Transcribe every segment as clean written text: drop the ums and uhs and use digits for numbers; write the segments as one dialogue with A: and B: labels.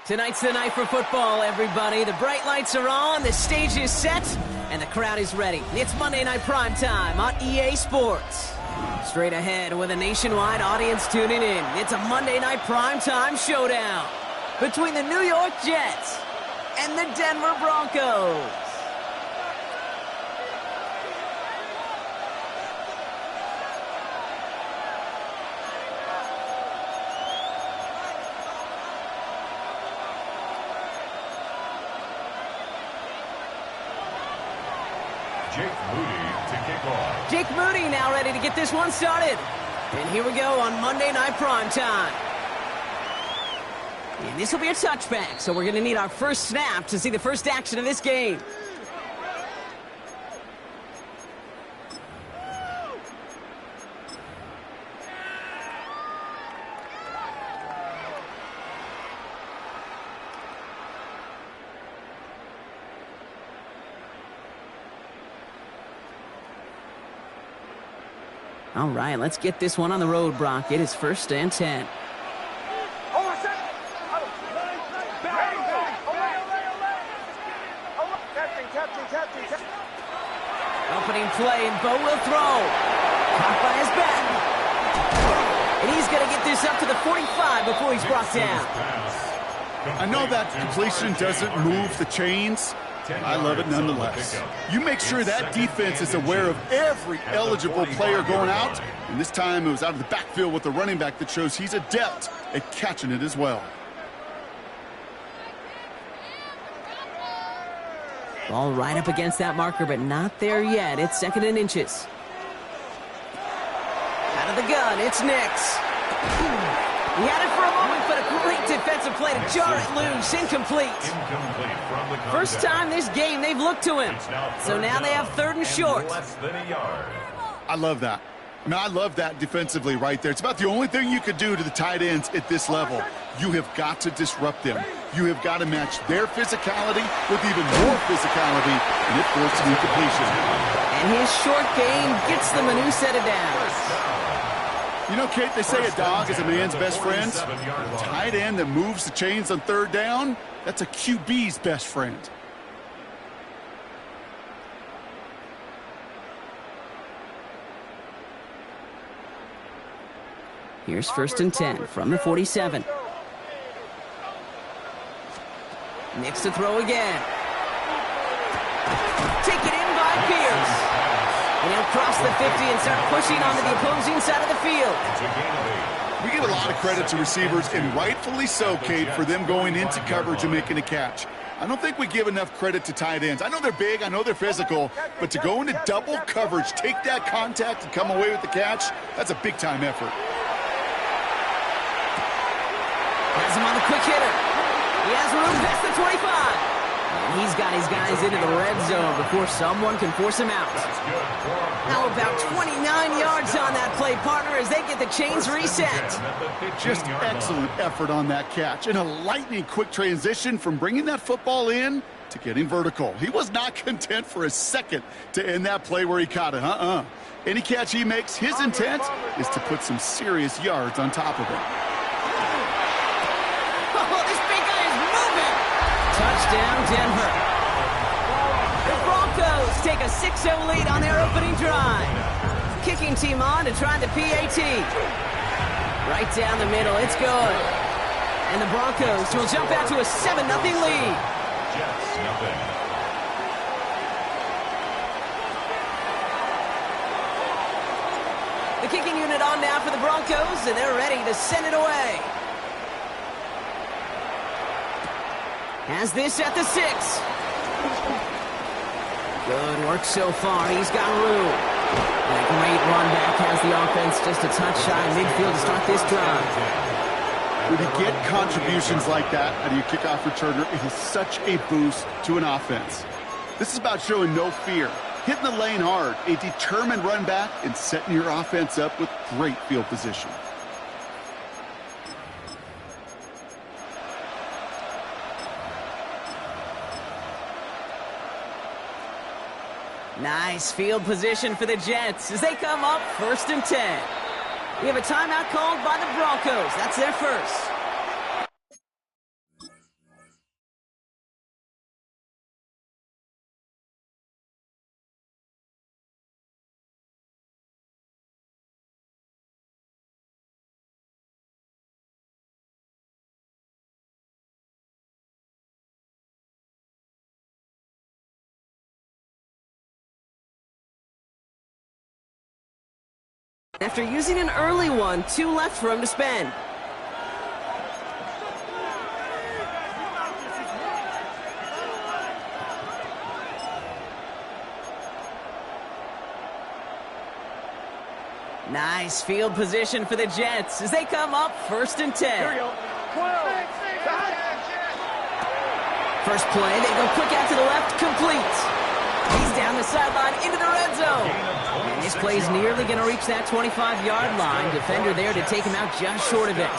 A: Tonight's the night for football, everybody. The bright lights are on, the stage is set, and the crowd is ready. It's Monday Night Primetime on EA Sports. Straight ahead with a nationwide audience tuning in, it's a Monday Night Primetime showdown between the New York Jets and the Denver Broncos. Jake Moody now ready to get this one started. And here we go on Monday Night Primetime. And this will be a touchback, so we're going to need our first snap to see the first action of this game. All right, let's get this one on the road, Brock. It is 1st and 10. Opening play, and Bo will throw. Caught by his back. And he's going to get this up to the 45 before he's brought down.
B: I know that completion doesn't move the chains. I love it nonetheless. You make sure that defense is aware of every eligible player going out, and this time it was out of the backfield with a running back that shows he's adept at catching it as well.
A: Ball right up against that marker, but not there yet. It's 2nd and inches. Out of the gun, it's Nix. He had it for a moment, but a great defensive play to jar it loose. Incomplete. First time this game they've looked to him. So now they have 3rd and short.
B: I love that. I mean, I love that defensively right there. It's about the only thing you could do to the tight ends at this level. You have got to disrupt them. You have got to match their physicality with even more physicality, and it forced an incompletion.
A: And his short game gets them a new set of downs.
B: You know, Kate, they say a dog is a man's best friend. A tight end that moves the chains on 3rd down, that's a QB's best friend.
A: Here's 1st and 10 from the 47. Nix to throw again. Taken in by Pierce. And he'll cross the 50 and start pushing onto the opposing side of the field.
B: We give a lot of credit to receivers, and rightfully so, Kate, for them going into coverage and making a catch. I don't think we give enough credit to tight ends. I know they're big, I know they're physical, but to go into double coverage, take that contact, and come away with the catch, that's a big-time effort.
A: Has him on the quick hitter. He has room past the 25. And he's got his guys into the red zone before someone can force him out. Now about 29 yards on that play, partner, as they get the chains reset.
B: Just excellent effort on that catch. And a lightning-quick transition from bringing that football in to getting vertical. He was not content for a second to end that play where he caught it. Any catch he makes, his intent is to put some serious yards on top of it.
A: Touchdown, Denver. The Broncos take a 6-0 lead on their opening drive. kicking team on to try the PAT. Right down the middle, it's good. And the Broncos will jump out to a 7-0 lead.
C: Jets, nothing.
A: The kicking unit on now for the Broncos, and they're ready to send it away. Has this at the 6. Good work so far. He's got room. And a great run back has the offense just a touch shy of midfield to start this drive.
B: When you get contributions like that out of your kickoff returner, it is such a boost to an offense. This is about showing no fear, hitting the lane hard, a determined run back, and setting your offense up with great field position.
A: Nice field position for the Jets as they come up 1st and 10. We have a timeout called by the Broncos. That's their first. After using an early one, 2 left for him to spend. Nice field position for the Jets as they come up 1st and 10.
D: Here we go. 12.
A: First play, they go quick out to the left, complete. He's down the sideline into the red zone. And this play's nearly going to reach that 25-yard line. Defender there to take him out just short of it.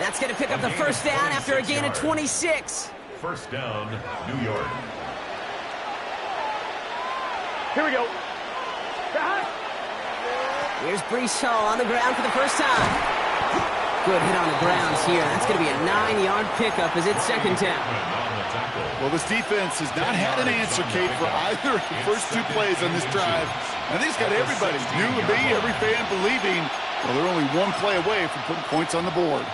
A: That's going to pick up the first down after a gain of 26.
C: First down, New York.
D: Here we go.
A: Here's Breece Hall on the ground for the first time. Good hit on the grounds here. That's going to be a 9-yard pickup as it's second down.
B: Well, this defense has not had an answer, Kate, for either of the first 2 plays on this drive. I think it's got everybody, you and me, every fan believing, well, they're only 1 play away from putting points on the board.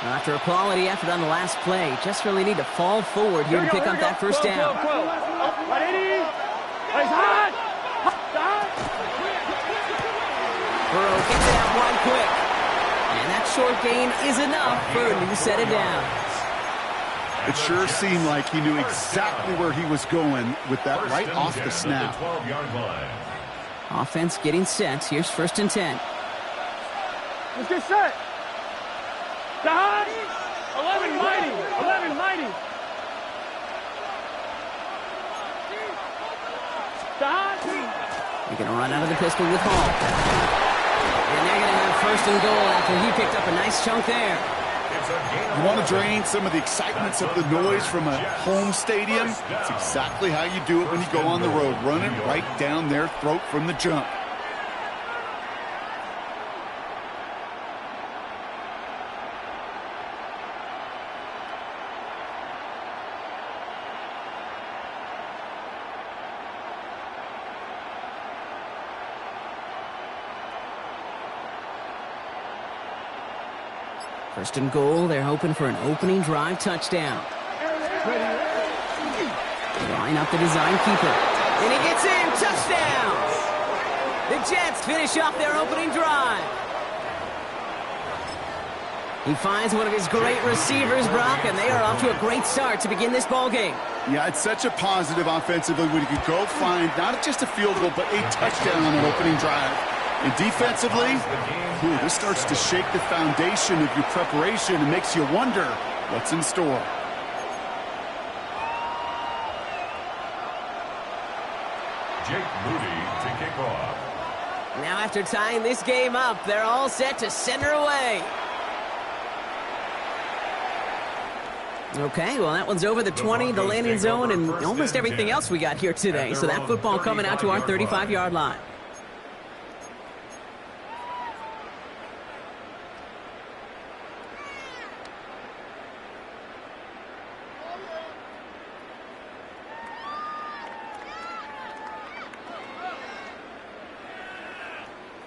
A: After a quality effort on the last play, just really need to fall forward here to pick up that first down. Burrow kicks it out wide quick. And that short gain is enough for a new set of downs.
B: It sure seemed like he knew exactly where he was going with that right off the snap.
A: Offense getting set. Here's 1st and 10.
D: Let's get set. 11 mighty. 11 mighty.
A: You're going to run out of the pistol with Hall. And they're going to have 1st and goal after he picked up a nice chunk there.
B: You want to drain some of the excitement, some of the noise from a home stadium? It's exactly how you do it when you go on the road. Run it right down their throat from the jump.
A: First and goal, they're hoping for an opening drive touchdown. Line up the design keeper. And he gets in, touchdown! The Jets finish off their opening drive. He finds one of his great receivers, Brock, and they are off to a great start to begin this ball game.
B: Yeah, it's such a positive offensively when you can go find not just a field goal, but a touchdown on an opening drive. And defensively, this starts to shake the foundation of your preparation and makes you wonder what's in store.
C: Jake Moody to kick off.
A: Now after tying this game up, they're all set to center away. Okay, well, that one's over the 20, the landing zone, and almost everything else we got here today. So that football coming out to our 35-yard line.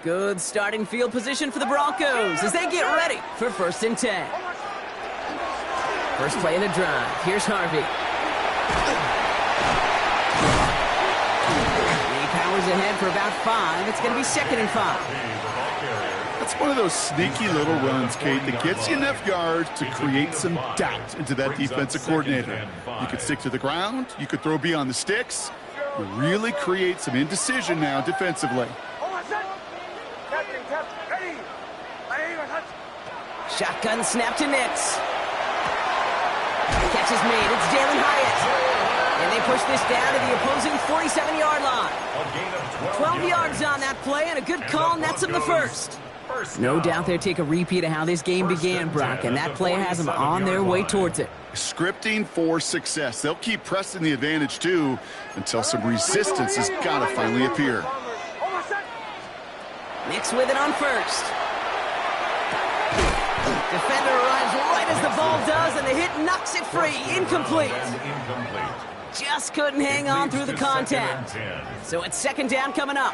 A: Good starting field position for the Broncos as they get ready for 1st and 10. First play of the drive. Here's Harvey. He powers ahead for about 5. It's going to be 2nd and 5.
B: That's one of those sneaky little runs, Kate, that gets you enough yards to create some doubt into that defensive coordinator. You could stick to the ground. You could throw beyond the sticks. You really create some indecision now defensively.
A: Shotgun snap to Nix. Catch is made. It's Jalen Hyatt. And they push this down to the opposing 47-yard line. 12 yards on that play, and a good call nets him the first. No doubt they'll take a repeat of how this game began, Brock, and that play has them on their way towards it.
B: Scripting for success. They'll keep pressing the advantage, too, until some resistance has got to finally appear.
A: Nix with it on first. Defender arrives right as the ball does, and the hit knocks it free. Incomplete. Just couldn't hang on through the contact. So it's 2nd down coming up.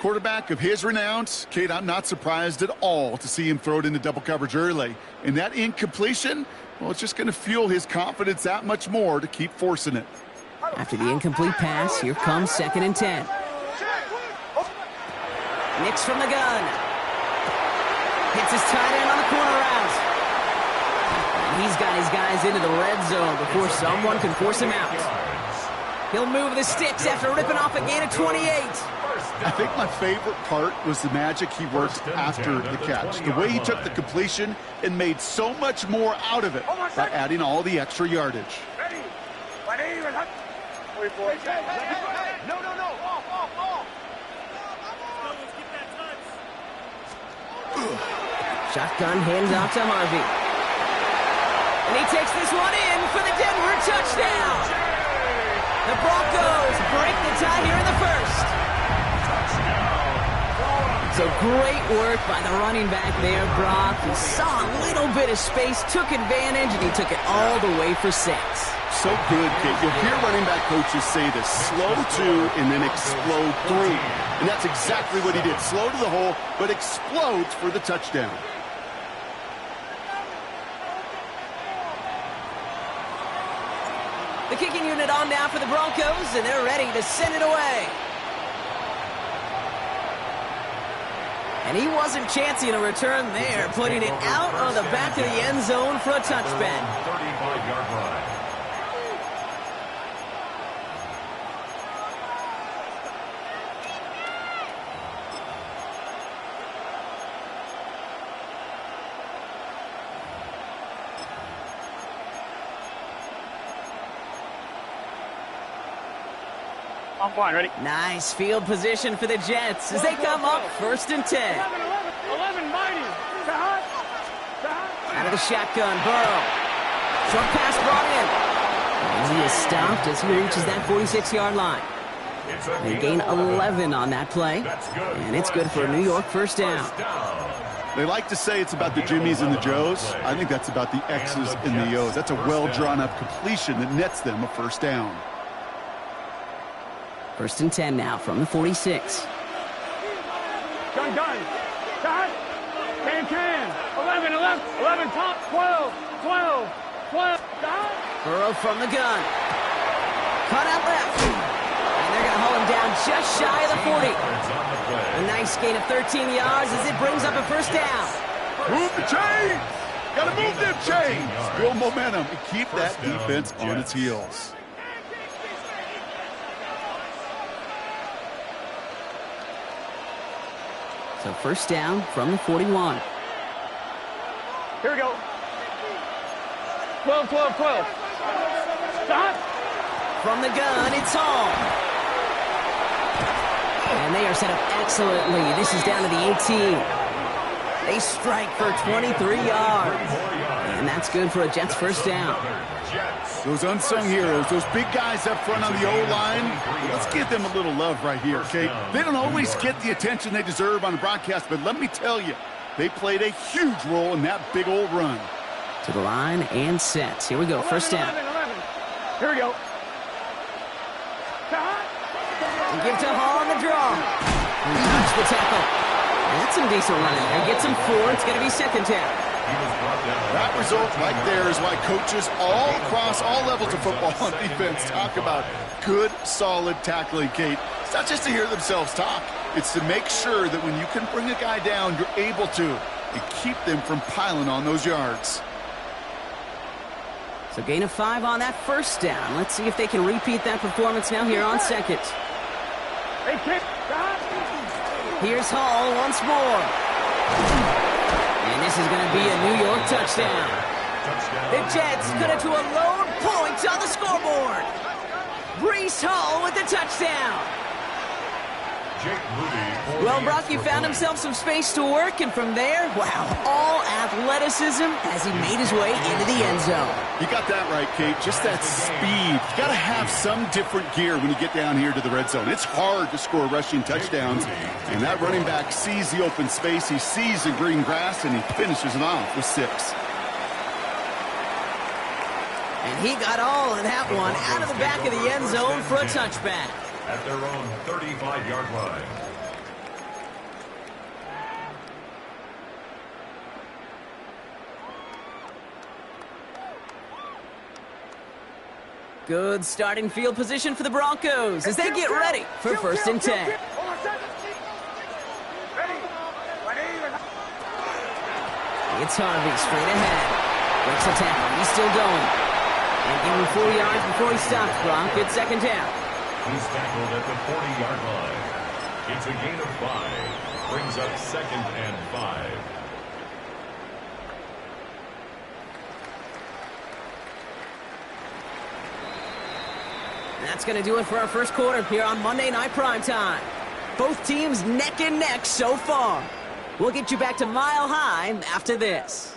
B: Quarterback of his renown, Kate, I'm not surprised at all to see him throw it into double coverage early. And that incompletion, well, it's just going to fuel his confidence that much more to keep forcing it.
A: After the incomplete pass, here comes 2nd and 10. Nix from the gun. Hits his tight end on the corner route. And he's got his guys into the red zone before someone can force him out. He'll move the sticks after ripping off a gain of 28.
B: I think my favorite part was the magic he worked after the catch. The way he took the completion and made so much more out of it by adding all the extra yardage.
A: Shotgun handoff to Harvey. And he takes this one in for the Denver touchdown. The Broncos break the tie here in the first. So great work by the running back there, Brock. He saw a little bit of space, took advantage, and he took it all the way for 6.
B: So good, Kate. You'll hear running back coaches say this: slow to and then explode through. And that's exactly what he did. Slow to the hole, but explodes for the touchdown.
A: The kicking unit on now for the Broncos, and they're ready to send it away. And he wasn't chancing a return there, putting it out on the back of the end zone for a touchback.
C: 35-yard line.
D: I'm fine, ready?
A: Nice field position for the Jets as they come up 1st and 10.
D: 11, mighty.
A: Out of the shotgun, Burrow. Short pass brought in. And he is stopped as he reaches that 46-yard line. They gain 11 on that play, and it's good for a New York 1st down.
B: They like to say it's about the Jimmies and the Joes. I think that's about the X's and the O's. That's a well-drawn-up completion that nets them a 1st down.
A: 1st and 10 now from the 46.
D: Gun. Shot. Can. 11, top, 12. Shot.
A: Burrow from the gun. Cut out left. And they're going to haul him down just shy of the 40. A nice gain of 13 yards as it brings up a 1st down.
B: Move the chains! Got to move them chains! Build momentum and keep that defense on its heels.
A: So 1st down from the 41.
D: Here we go. 12. Shot.
A: From the gun, it's Hall. And they are set up excellently. This is down to the 18. They strike for 23 yards. And that's good for a Jets 1st down.
B: Those unsung heroes, those big guys up front on the O-line, let's give them a little love right here, okay? They don't always get the attention they deserve on the broadcast, but let me tell you, they played a huge role in that big old run.
A: To the line and set. Here we go, 1st down.
D: 11. Here we go.
A: And give to Hall on the draw. And the tackle. That's some decent running there. Gets him 4. It's going to be second down.
B: That result right there is why coaches all across all levels of football on defense talk about good, solid tackling, Kate. It's not just to hear themselves talk. It's to make sure that when you can bring a guy down, you're able to, and keep them from piling on those yards.
A: So gain of 5 on that first down. Let's see if they can repeat that performance now here on second.
D: Hey, kick.
A: Here's Hall once more. And this is going to be a New York touchdown. The Jets cut it to a lone point on the scoreboard. Breece Hall with the touchdown. Well, Brock, you found himself some space to work, and from there, wow, all athleticism as he made his way into the end zone.
B: You got that right, Kate. Just that speed. You got to have some different gear when you get down here to the red zone. It's hard to score rushing touchdowns, and that running back sees the open space, he sees the green grass, and he finishes it off with 6.
A: And he got all of that one out of the back of the end zone for a touchback.
C: At their own 35-yard line.
A: Good starting field position for the Broncos as they get ready for first and 10. It's Harvey straight ahead. Breaks a tackle. He's still going. And give him 4 yards before he stops, Brock. It's second down.
C: He's tackled at the 40-yard line. It's a gain of 5. Brings up second and 5.
A: That's going to do it for our first quarter here on Monday Night Primetime. Both teams neck and neck so far. We'll get you back to Mile High after this.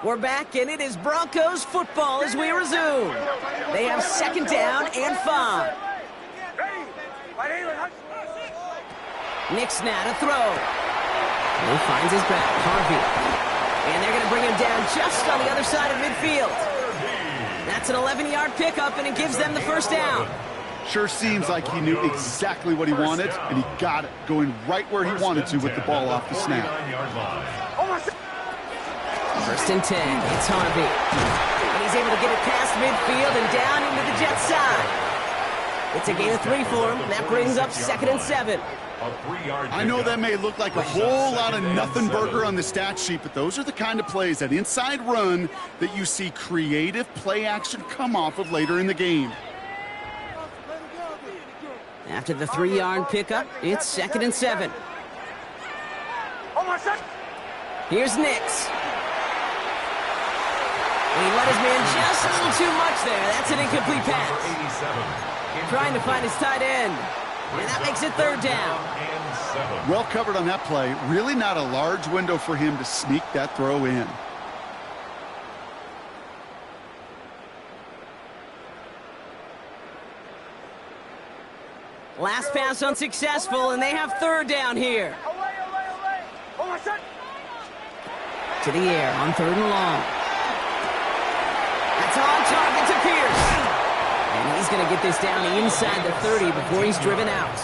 A: We're back, and it is Broncos football as we resume. They have second down and 5. Nick's now to throw. He finds his back, Harvey. And they're going to bring him down just on the other side of midfield. That's an 11-yard pickup, and it gives them the first down.
B: Sure seems like he knew exactly what he wanted, and he got it, going right where he wanted to with the ball off the snap.
A: First and 10, it's Harvey. And he's able to get it past midfield and down into the Jets side. It's a gain of 3 for him. That brings up second and 7.
B: I know that may look like a whole lot of nothing burger on the stat sheet, but those are the kind of plays, that inside run, that you see creative play action come off of later in the game.
A: After the 3-yard pickup, it's second and 7. Here's Nix. And he let his man just a little too much there. That's an incomplete pass. Trying to find his tight end. And that makes it third down.
B: Well covered on that play. Really not a large window for him to sneak that throw in.
A: Last pass unsuccessful, and they have third down here. To the air on third and long. That's on target to Pierce. And he's going to get this down inside the 30 before he's driven out.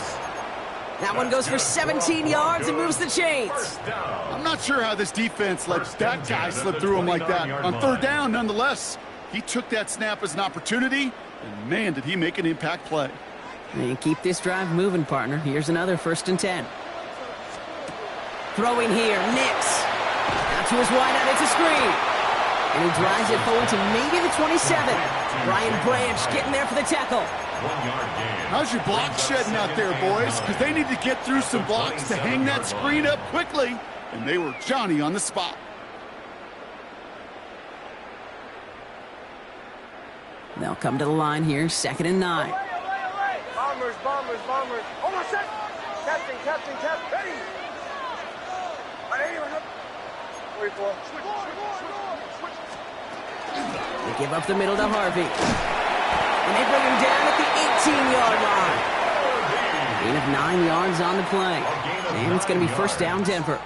A: That one goes for 17 yards and moves the chains.
B: I'm not sure how this defense lets that guy slip through him like that. On third down, nonetheless, he took that snap as an opportunity, and man, did he make an impact play.
A: And keep this drive moving, partner. Here's another first and 10. Throwing here, Nix. Out to his wideout, it's a screen. And he drives it forward to maybe the 27. Brian Branch getting there for the tackle.
C: 1 yard gain.
B: How's your block shedding out there, boys? Because they need to get through some blocks to hang that screen up quickly. And they were Johnny on the spot.
A: They'll come to the line here, second and 9.
D: Bombers. Oh, my set. Captain. Ready.
A: They give up the middle to Harvey. And they bring him down at the 18-yard line. Gain of 9 yards on the play. And it's going to be first down, Denver.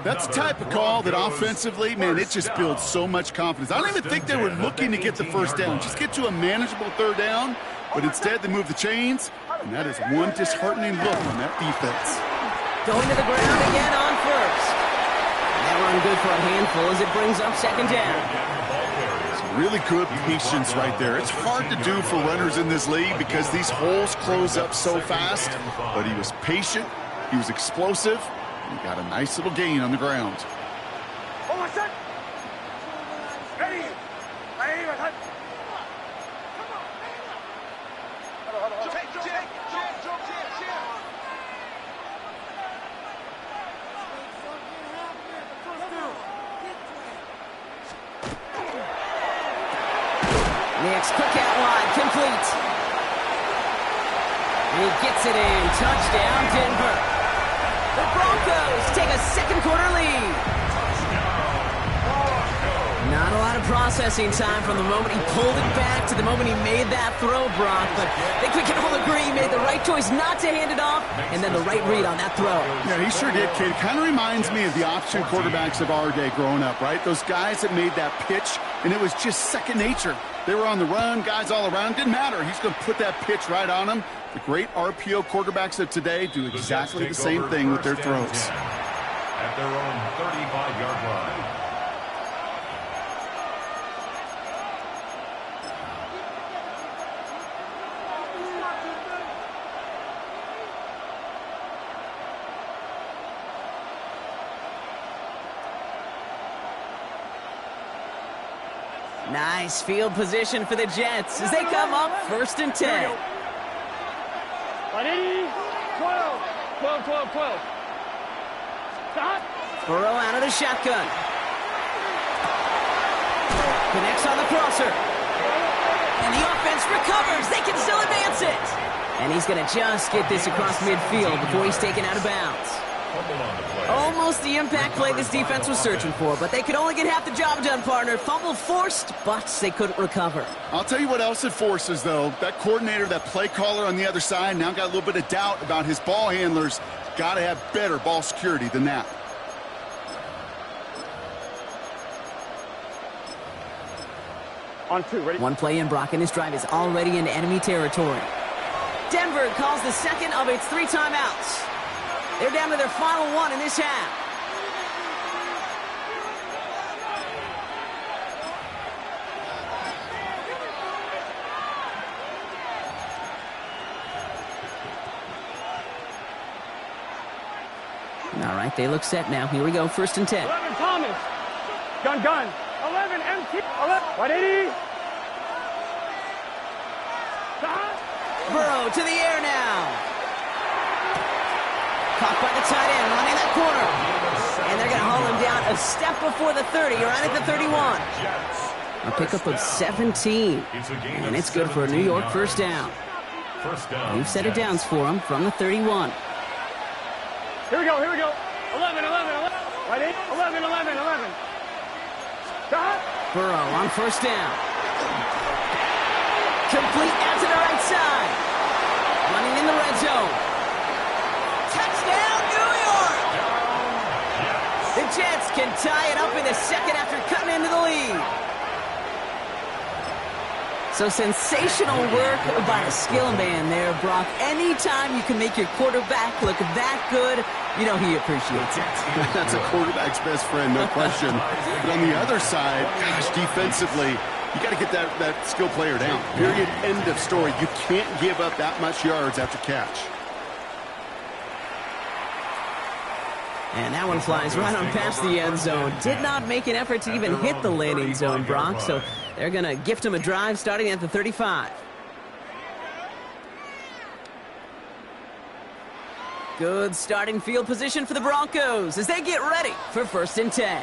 B: That's the type of call that offensively, man, it just builds so much confidence. I don't even think they were looking to get the first down. Just get to a manageable third down, but instead they move the chains, and that is one disheartening look on that defense.
A: Going to the ground again on first. That run good for a handful as it brings up second down.
B: Really good patience right there. It's hard to do for runners in this league because these holes close up so fast, but he was patient, he was explosive, and he got a nice little gain on the ground.
A: Next, quick out wide, complete. And he gets it in. Touchdown, Denver. The Broncos take a second quarter lead. Not a lot of processing time from the moment he pulled it back to the moment he made that throw, Brock. But I think we can all agree he made the right choice not to hand it off, and then the right read on that throw.
B: Yeah, he sure did, kid. Kind of reminds me of the option quarterbacks of our day growing up, right? Those guys that made that pitch, and it was just second nature. They were on the run, guys all around. Didn't matter. He's going to put that pitch right on them. The great RPO quarterbacks of today do exactly the same thing with their throws.
C: At their own 35-yard line.
A: Nice field position for the Jets as they come up first and 10.
D: 12. Stop.
A: Burrow out of the shotgun. Connects on the crosser. And the offense recovers. They can still advance it. And he's going to just get this across midfield before he's taken out of bounds. Almost the impact play this defense was searching for, but they could only get half the job done, partner. Fumble forced, but they couldn't recover.
B: I'll tell you what else it forces, though. That coordinator, that play caller on the other side, now got a little bit of doubt about his ball handlers. Got to have better ball security than that.
D: On two, ready?
A: One play in, Brock, and this drive is already in enemy territory. Denver calls the second of its 3 timeouts. They're down to their final one in this half. All right, they look set now. Here we go, first and 10.
D: 11 Thomas. Gun. 11 MT. 11. 180. Stop.
A: Burrow to the air now. Caught by the tight end, running that corner. And they're going to haul him down a step before the 30, right at the 31. A pickup of 17. And it's good for a New York first down. We've set it downs for him from the 31.
D: Here we go. 11. Right in. 11. Stop.
A: Burrow on first down. Complete out to the right side. Running in the red zone. Touchdown, New York! The Jets can tie it up in the second after cutting into the lead. So sensational work by the skill man there, Brock. Anytime you can make your quarterback look that good, you know he appreciates it.
B: That's a quarterback's best friend, no question. But on the other side, gosh, defensively, you got to get that skill player down. Period, end of story. You can't give up that much yards after catch.
A: And that one flies right on past the end zone. Did not make an effort to even hit the landing zone, Brock. So they're going to gift him a drive starting at the 35. Good starting field position for the Broncos as they get ready for first and 10.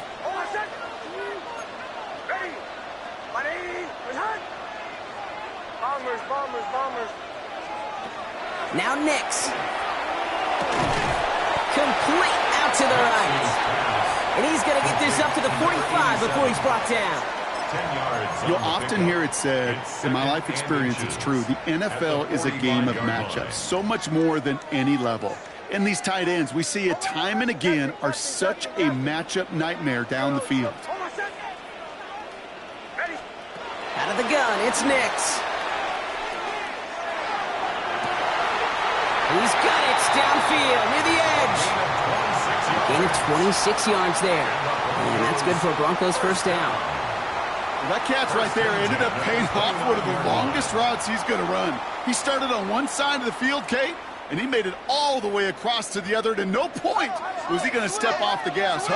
D: Ready. 180. Bombers.
A: Now Nix. Complete out to the right. And he's going to get this up to the 45 before he's brought down.
B: You'll often hear it said, in my life experience, it's true, the NFL is a game of matchups, so much more than any level. And these tight ends, we see it time and again, are such a matchup nightmare down the field.
A: Out of the gun, it's Nix. He's got it downfield near the edge. Gain of 26 yards there. And that's good for a Broncos first down.
B: Well, that catch right there ended up paying off one of the longest routes he's going to run. He started on one side of the field, Kate, and he made it all the way across to the other. And at no point was he going to step off the gas.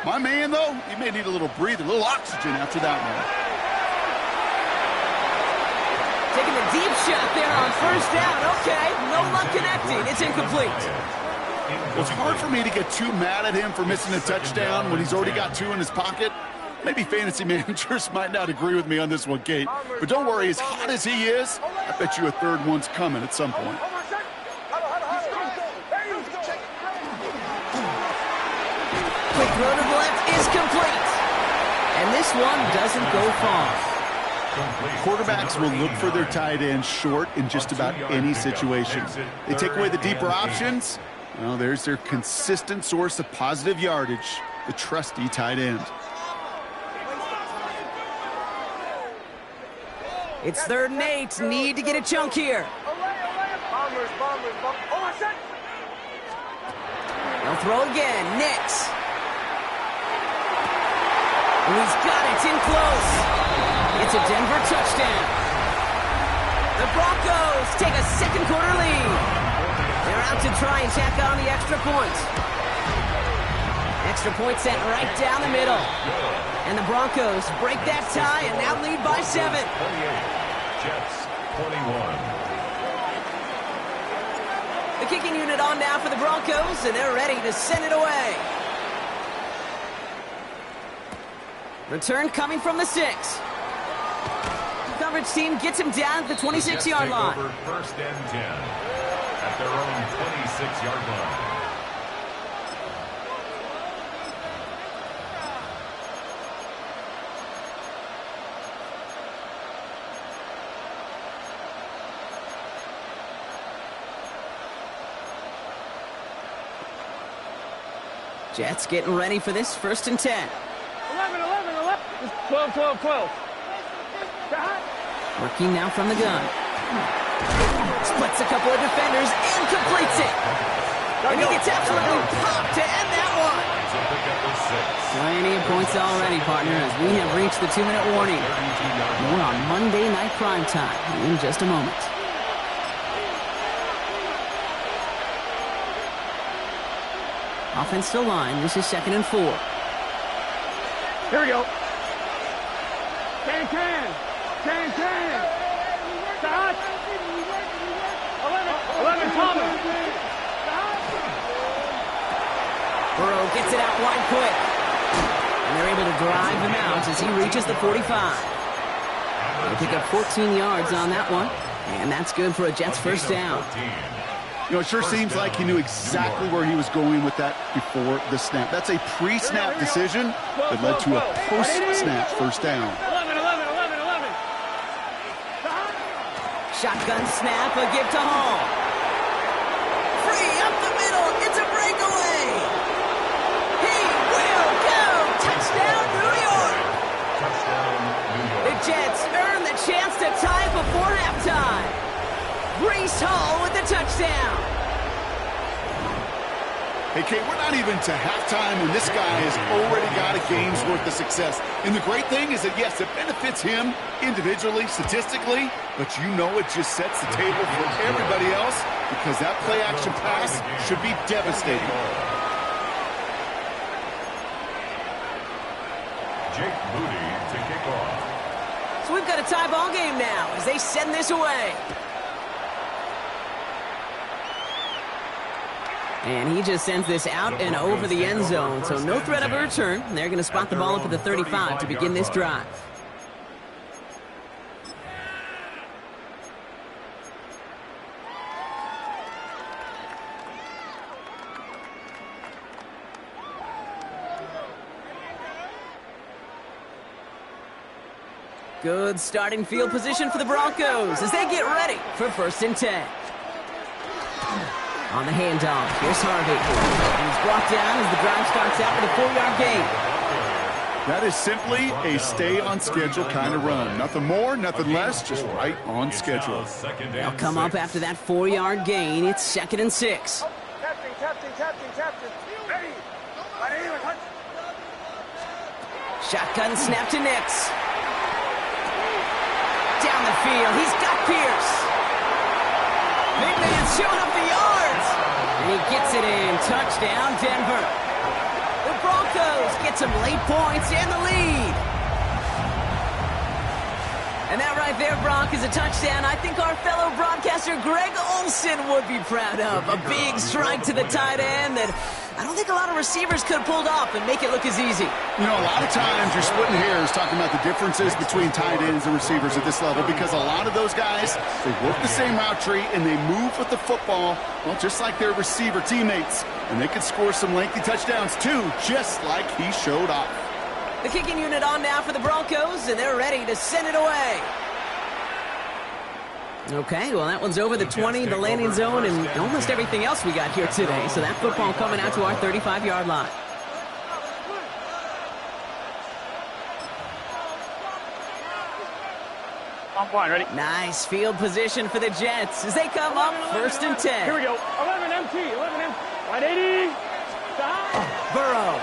B: My man, though, he may need a little breather, a little oxygen after that one.
A: Taking a deep shot there on first down. Okay, no luck connecting. It's incomplete.
B: Well, it's hard for me to get too mad at him for missing a touchdown when he's already got two in his pocket. Maybe fantasy managers might not agree with me on this one, Kate. But don't worry, as hot as he is, I bet you a third one's coming at some point.
A: Quick throw to the left is complete. And this one doesn't go far.
B: Quarterbacks will look for their tight end short in just about any situation. They take away the deeper options. Well, there's their consistent source of positive yardage, the trusty tight end.
A: It's 3rd and 8. Need to get a chunk here. They'll throw again. Nix. And he's got it in close. It's a Denver touchdown. The Broncos take a second quarter lead. They're out to try and tack on the extra point. Extra point set right down the middle. And the Broncos break that tie and now lead by 7.
C: 28, Jets 21.
A: The kicking unit on now for the Broncos, and they're ready to send it away. Return coming from the 6. Coverage team gets him down at the 26-yard line.
C: Over 1st and 10 at their own 26-yard line.
A: Jets getting ready for this 1st and 10.
D: 12.
A: Working now from the gun. Splits a couple of defenders and completes it. And he gets absolutely popped to end that one. Plenty of points already, partner, as we have reached the 2-minute warning. More on Monday Night Primetime in just a moment. Offense still line. This is 2nd and 4.
D: Here we go. Can. Stop. 11 Thomas.
A: Burrow gets it out wide quick. And they're able to drive him out as he reaches the 45. They pick up 14 yards on that one. And that's good for a Jets first down.
B: You know, it sure seems like he knew exactly where he was going with that before the snap. That's a pre-snap decision that led to a post-snap first down.
D: 11.
A: Shotgun snap, a give to Hall. Free up the middle, it's a breakaway. He will go. Touchdown, New York. The Jets earn the chance to tie before halftime. Breece Hall with the touchdown.
B: Hey, Kate, we're not even to halftime, and this guy has already got a game's worth of success. And the great thing is that, yes, it benefits him individually, statistically, but you know it just sets the table for everybody else because that play-action pass should be devastating.
C: Jake Moody to kick off.
A: So we've got a tie ball game now as they send this away. And he just sends this out and over the end zone, so no threat of a return. They're going to spot the ball up at the 35 to begin this drive. Good starting field position for the Broncos as they get ready for 1st and 10. On the handoff, here's Harvey. He's brought down as the drive starts out with a 4-yard gain.
B: That is simply a stay-on-schedule kind of run. Nothing more, nothing less, just right on schedule.
A: They'll come up after that 4-yard gain. It's 2nd and 6.
D: Captain. Ready.
A: Shotgun snap to Nix. Down the field, he's got Pierce. Big man's showing up the yards. And he gets it in. Touchdown, Denver. The Broncos get some late points and the lead. And that right there, Brock, is a touchdown I think our fellow broadcaster Greg Olson would be proud of. A big strike to the tight end that I don't think a lot of receivers could have pulled off and make it look as easy.
B: You know, a lot of times you're splitting hairs talking about the differences between tight ends and receivers at this level because a lot of those guys, they work the same route tree and they move with the football, well, just like their receiver teammates. And they could score some lengthy touchdowns too, just like he showed off.
A: The kicking unit on now for the Broncos, and they're ready to send it away. Okay, well, that one's over the 20, the landing zone, and almost everything else we got here today. So that football coming out to our 35-yard line.
D: On point, ready?
A: Nice field position for the Jets as they come up 1st and 10.
D: Here we go. 11 MT. Wide 80.
A: Burrow.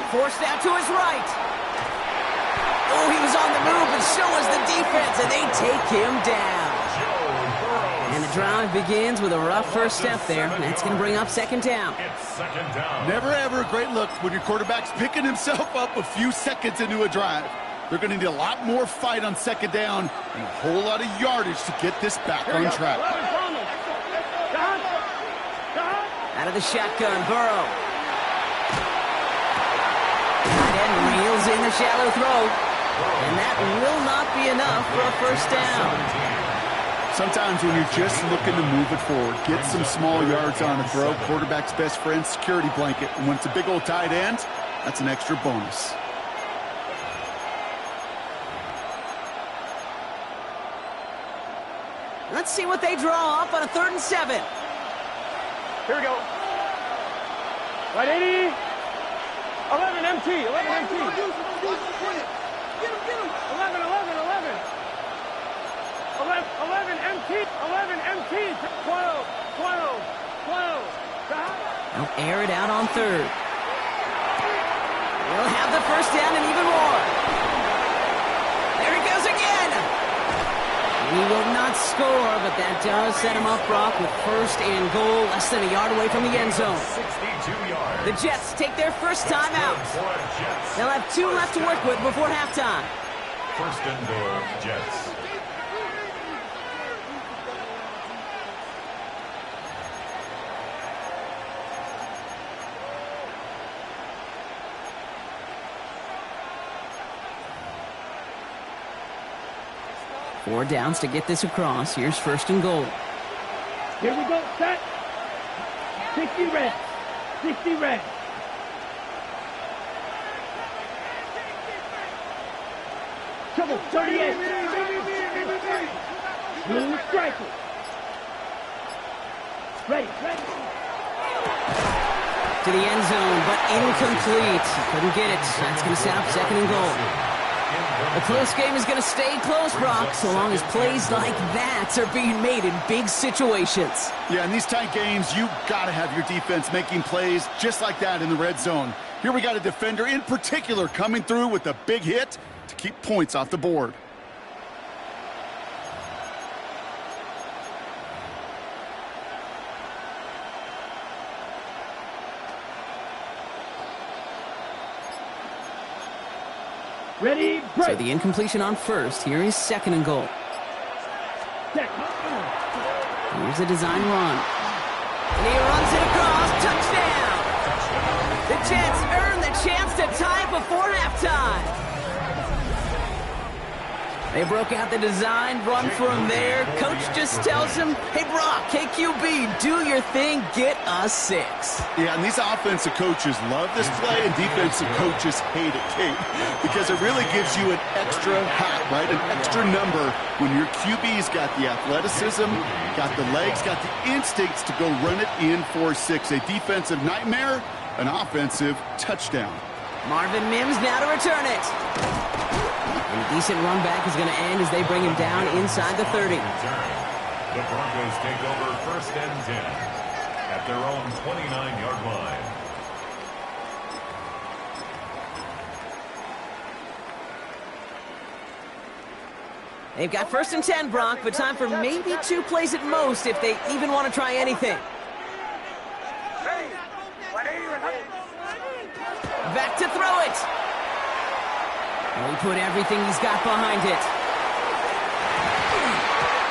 A: Forced out to his right. Oh, he was on the move, and so was the defense, and they take him down. And the drive begins with a rough first step there. That's going to bring up 2nd down.
C: It's 2nd down.
B: Never ever a great look when your quarterback's picking himself up a few seconds into a drive. They're going to need a lot more fight on 2nd down and a whole lot of yardage to get this back on track.
A: Out of the shotgun, Burrow. Tight end reels in the shallow throw. And that will not be enough for a 1st down.
B: Sometimes when you're just looking to move it forward, get some small yards on a throw, quarterback's best friend, security blanket. And when it's a big old tight end, that's an extra bonus.
A: Let's see what they draw up on a 3rd and 7.
D: Here we go. Wide 80. 11 MT. 11 MT. 11 MT. 11 MT. 12.
A: They'll air it out on 3rd. They'll have the 1st down and even more. There he goes again. He will not score, but that does set him up, Brock, with 1st and goal, less than a yard away from the end zone.
C: 62 yards.
A: The Jets take their 1st time out. They'll have 2 left to work with before halftime.
C: 1st and goal, Jets.
A: Four downs to get this across. Here's 1st and goal.
D: Here we go, set. 60 red. 60 red. Trouble, 38. Blue striker. Ready.
A: To the end zone, but incomplete. Couldn't get it. That's going to set up 2nd and goal. The close game is going to stay close, Brock, so long as plays like that are being made in big situations.
B: Yeah, in these tight games, you got to have your defense making plays just like that in the red zone. Here we got a defender in particular coming through with a big hit to keep points off the board.
D: Ready, break.
A: So the incompletion on 1st. Here is 2nd and goal. Here's a design run. And he runs it across. Touchdown! The Jets earn the chance to tie before halftime. They broke out the design run for him there. Coach just tells him, hey, Brock, KQB, do your thing, get a 6.
B: Yeah, and these offensive coaches love this play, and defensive coaches hate it, Kate, because it really gives you an extra hat, right? An extra number when your QB's got the athleticism, got the legs, got the instincts to go run it in for 6. A defensive nightmare, an offensive touchdown.
A: Marvin Mims now to return it. And a decent run back is going to end as they bring him down inside the 30.
C: The Broncos take over 1st and 10 at their own 29-yard line.
A: They've got 1st and 10, Brock, but time for maybe 2 plays at most if they even want to try anything. Back to throw it. He put everything he's got behind it.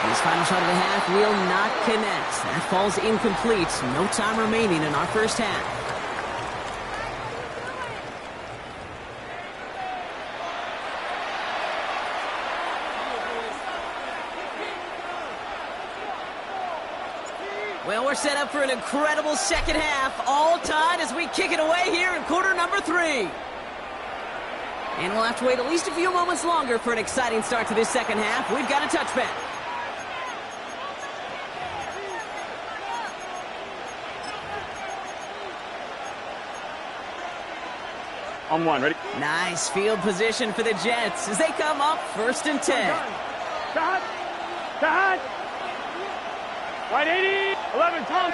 A: His final shot of the half will not connect. That falls incomplete. No time remaining in our first half. Well, we're set up for an incredible second half. All tied as we kick it away here in quarter number 3. And we'll have to wait at least a few moments longer for an exciting start to this second half. We've got a touchback.
D: On 1, ready?
A: Nice field position for the Jets as they come up 1st and 10.
D: Shot! Shot! Right 80! 11, Tom!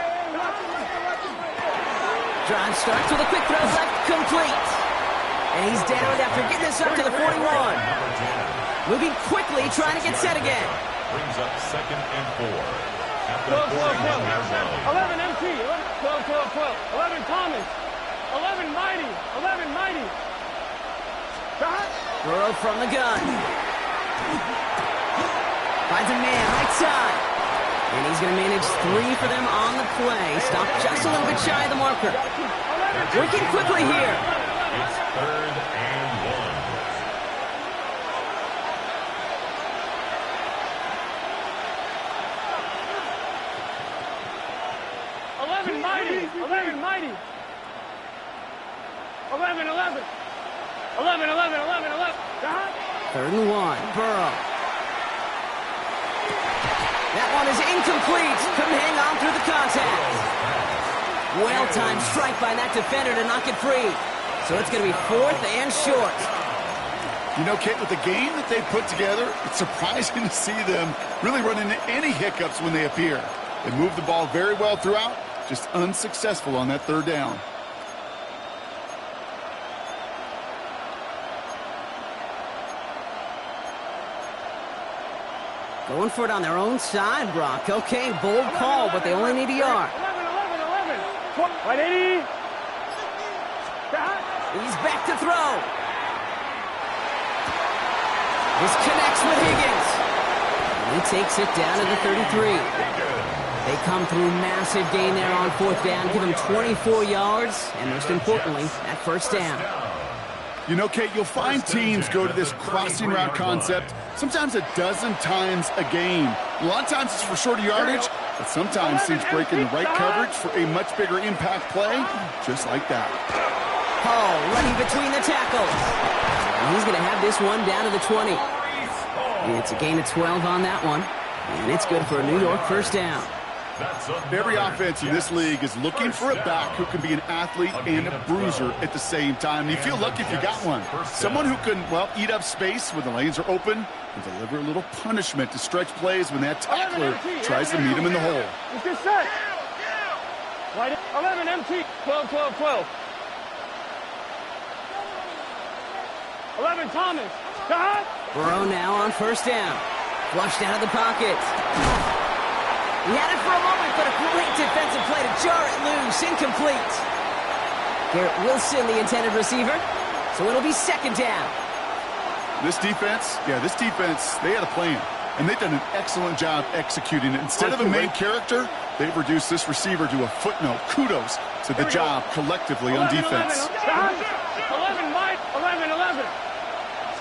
A: Drive starts with a quick throw left, complete. And he's down after getting this up to the 41. Moving quickly, trying to get set again.
C: Brings up 2nd and 4 at the
D: 12,
C: 41-yard line.
D: 11 MT, 12, 11 Thomas, 11 Mighty, 11 Mighty. Shot.
A: Burrow from the gun. Finds a man right side. And he's going to manage 3 for them on the play. Stop just a little bit shy of the marker. Working quickly here.
C: It's 3rd and
D: 1. 11 Mighty, 11 Mighty. 11, 11. 11, 11, 11, 11. Shot.
A: 3rd and 1. Burrow. That one is incomplete. Couldn't hang on through the contact. Well-timed strike by that defender to knock it free. So it's going to be 4th and short.
B: You know, Kate, with the game that they put together, it's surprising to see them really run into any hiccups when they appear. They move the ball very well throughout, just unsuccessful on that 3rd down.
A: Going for it on their own side, Brock. Okay, bold call, but they only need a yard.
D: 11, 11, 11. 180. Shot.
A: He's back to throw. This connects with Higgins. And he takes it down to the 33. They come through massive gain there on 4th down, give him 24 yards, and most importantly, that 1st down.
B: You know, Kate, you'll find teams go to this crossing route concept sometimes a dozen times a game. A lot of times it's for shorter yardage, but sometimes teams break in the right coverage for a much bigger impact play, just like that.
A: Hall running between the tackles. And he's going to have this one down to the 20. It's a gain of 12 on that one, and it's good for a New York 1st down.
B: Every offense in this league is looking for a back who can be an athlete and a bruiser at the same time. You feel lucky if you got one. Someone who can, well, eat up space when the lanes are open and deliver a little punishment to stretch plays when that tackler tries to meet him in the hole.
D: It's just set. 11 MT. 12, 12, 12. 11 Thomas. Shot.
A: Burrow now on 1st down. Flushed out of the pocket. He had it for a moment, but a great defensive play to jar it loose. Incomplete. Garrett Wilson, the intended receiver. So it'll be 2nd down.
B: This defense, they had a plan. And they've done an excellent job executing it. Instead of a main character, they've reduced this receiver to a footnote. Kudos to the job collectively on defense.
D: 11, Mike. 11, 11.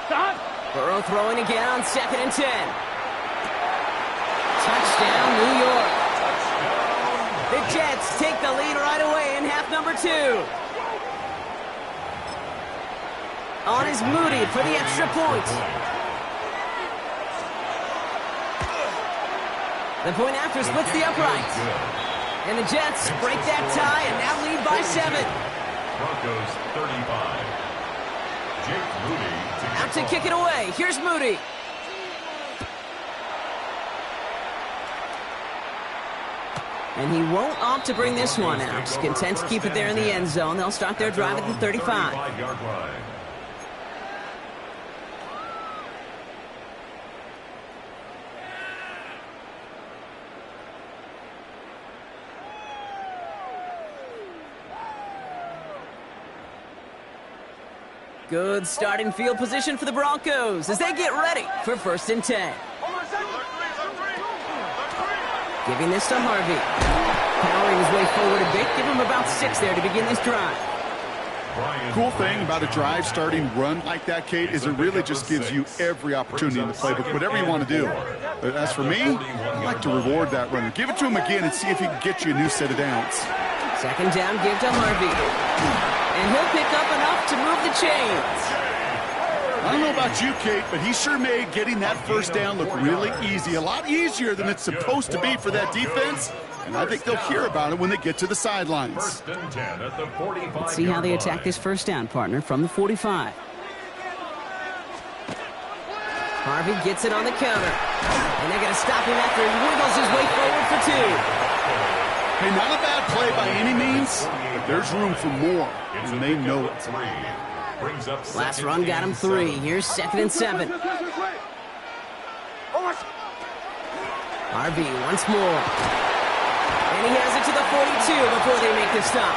D: Stop.
A: Burrow throwing again on 2nd and 10. Touchdown, New York. The Jets take the lead right away in half number 2. On is Moody for the extra point. The point after splits the uprights. And the Jets break that tie and now lead by 7.
C: Broncos 35. Jake Moody
A: Out to kick it away. Here's Moody. And he won't opt to bring this one out. Just content to keep it there in the end zone. They'll start their drive at the 35.
C: 35-yard line.
A: Good starting field position for the Broncos as they get ready for 1st and 10. Giving this to Harvey. Powering his way forward a bit. Give him about 6 there to begin this drive.
B: Cool thing about a drive starting run like that, Kate, is it really just gives you every opportunity in the playbook, whatever you want to do. But as for me, I like to reward that runner. Give it to him again and see if he can get you a new set of downs.
A: 2nd down, give to Harvey. And he'll pick up enough to move the chains.
B: I don't know about you, Kate, but he sure made getting that 1st down look really easy. A lot easier than it's supposed to be for that defense. And I think they'll hear about it when they get to the sidelines.
C: 1st and 10 at the 45.
A: Let's see how they attack this 1st down, partner, from the 45. Harvey gets it on the counter. And they're going to stop him after he wiggles his way forward for 2.
B: Hey, not a bad play by any means, but there's room for more, and they know it.
A: Last run got him 3. Here's 2nd and 7. Harvey once more. And he has it to the 42 before they make the stop.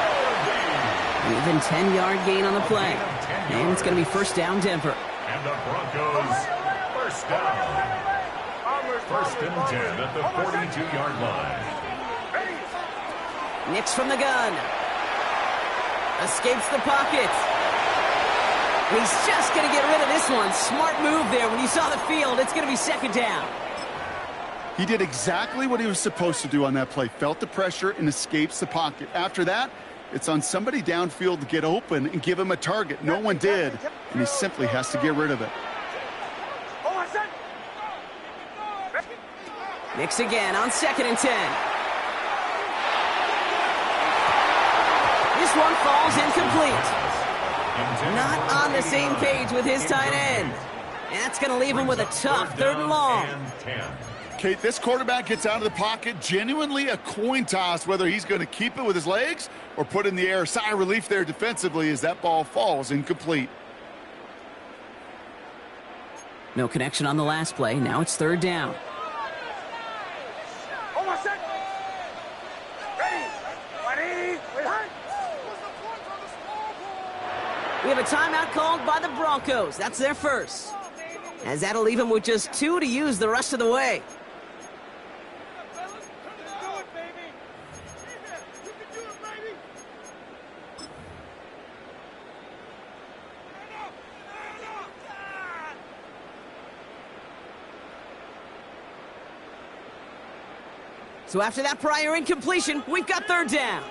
A: Even 10-yard gain on the play. And it's going to be 1st down, Denver.
C: And the Broncos 1st down. 1st and 10 at the 42-yard line.
A: Nix from the gun. Escapes the pocket. He's just going to get rid of this one. Smart move there. When you saw the field, it's going to be 2nd down.
B: He did exactly what he was supposed to do on that play. Felt the pressure and escapes the pocket. After that, it's on somebody downfield to get open and give him a target. No one did, and he simply has to get rid of it.
A: Nix again on 2nd and 10. This one falls incomplete. Not on the same page with his tight end. And that's going to leave him with a tough 3rd and long.
B: Kate, this quarterback gets out of the pocket, genuinely a coin toss whether he's going to keep it with his legs or put in the air. Sigh of relief there defensively as that ball falls incomplete.
A: No connection on the last play. Now it's 3rd down. We have a timeout called by the Broncos. That's their first. As that'll leave him with just 2 to use the rest of the way. So after that prior incompletion, we've got 3rd down.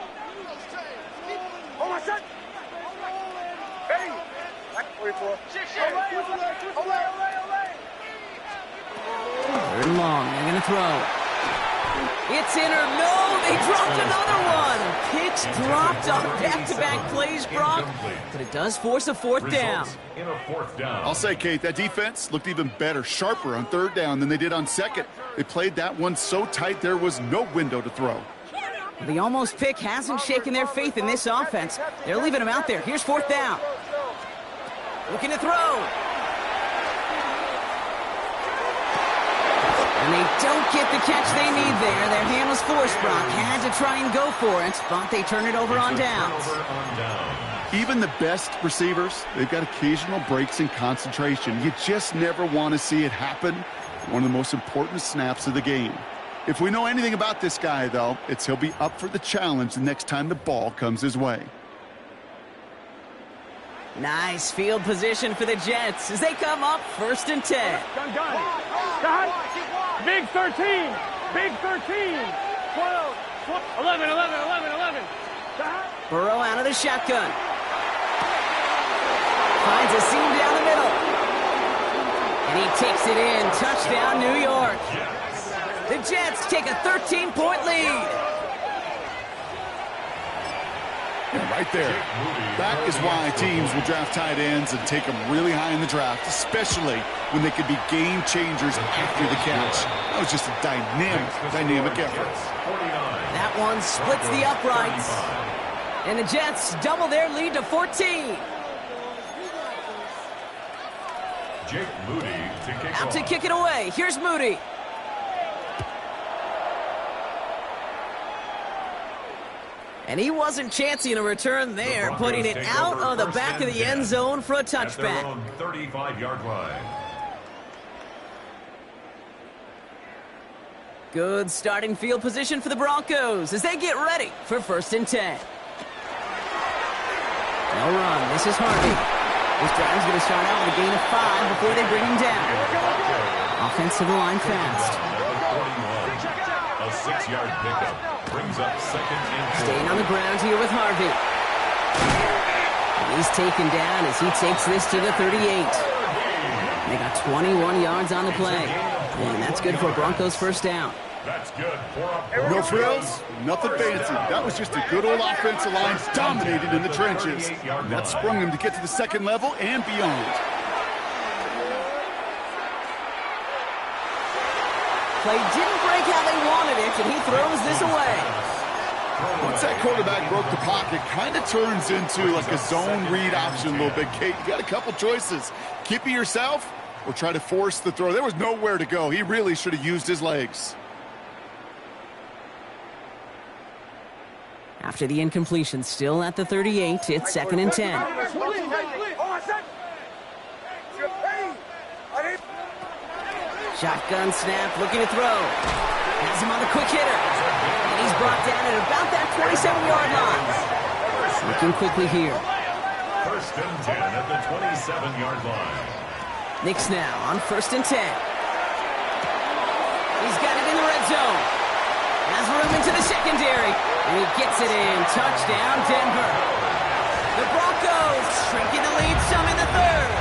A: 3rd and long. They're going to throw. It's in or no. They dropped another one. Picks dropped on back-to-back plays, Brock. But it does force a 4th down.
C: In a 4th down.
B: I'll say, Kate, that defense looked even better, sharper on 3rd down than they did on 2nd. They played that one so tight there was no window to throw.
A: The almost pick hasn't shaken their faith in this offense. They're leaving him out there. Here's 4th down. Looking to throw. And they don't get the catch they need there. Their hand was forced, Brock. Had to try and go for it, but they turn it over on downs.
B: Even the best receivers, they've got occasional breaks in concentration. You just never want to see it happen. One of the most important snaps of the game. If we know anything about this guy, though, it's he'll be up for the challenge the next time the ball comes his way.
A: Nice field position for the Jets as they come up 1st and 10.
D: Gun. Big 13. Big 13. 12. 11.
A: Burrow out of the shotgun. Finds a seam down the middle. And he takes it in. Touchdown, New York. The Jets take a 13-point lead.
B: And right there, that is why teams will draft tight ends and take them really high in the draft, especially when they could be game changers after the catch. That was just a dynamic effort.
A: That one splits the uprights. And the Jets double their lead to 14.
C: Jake Moody to kick
A: Out
C: off.
A: to kick it away. Here's Moody. And he wasn't chancing a return there, putting it out on the back of the end zone for a touchback.
C: 35-yard line.
A: Good starting field position for the Broncos as they get ready for 1st and 10. No run. This is Harvey. This drive is going to start out with a gain of 5 before they bring him down. Offensive line fast.
C: A 6-yard pickup brings up 2nd and 4.
A: Staying on the ground here with Harvey. And he's taken down as he takes this to the 38. They got 21 yards on the play. And that's good for Broncos 1st down.
C: That's good.
B: No frills, nothing fancy. That was just a good old offensive line dominated in the trenches. And that sprung him to get to the 2nd level and beyond.
A: Play didn't break how they wanted it, and he throws this away.
B: Once that quarterback broke the pocket, kind of turns into like a zone read option a little bit. Kate, you got a couple choices. Keep it yourself or try to force the throw. There was nowhere to go. He really should have used his legs.
A: After the incompletion, still at the 38, it's 2nd and 10. Shotgun snap, looking to throw. Has him on the quick hitter. And he's brought down at about that 27-yard line. Looking quickly here.
C: 1st and 10 at the 27-yard line.
A: Knicks now on 1st and 10. He's got it in the red zone. Has room into the secondary. And he gets it in. Touchdown, Denver. The Broncos shrinking the lead some in the 3rd.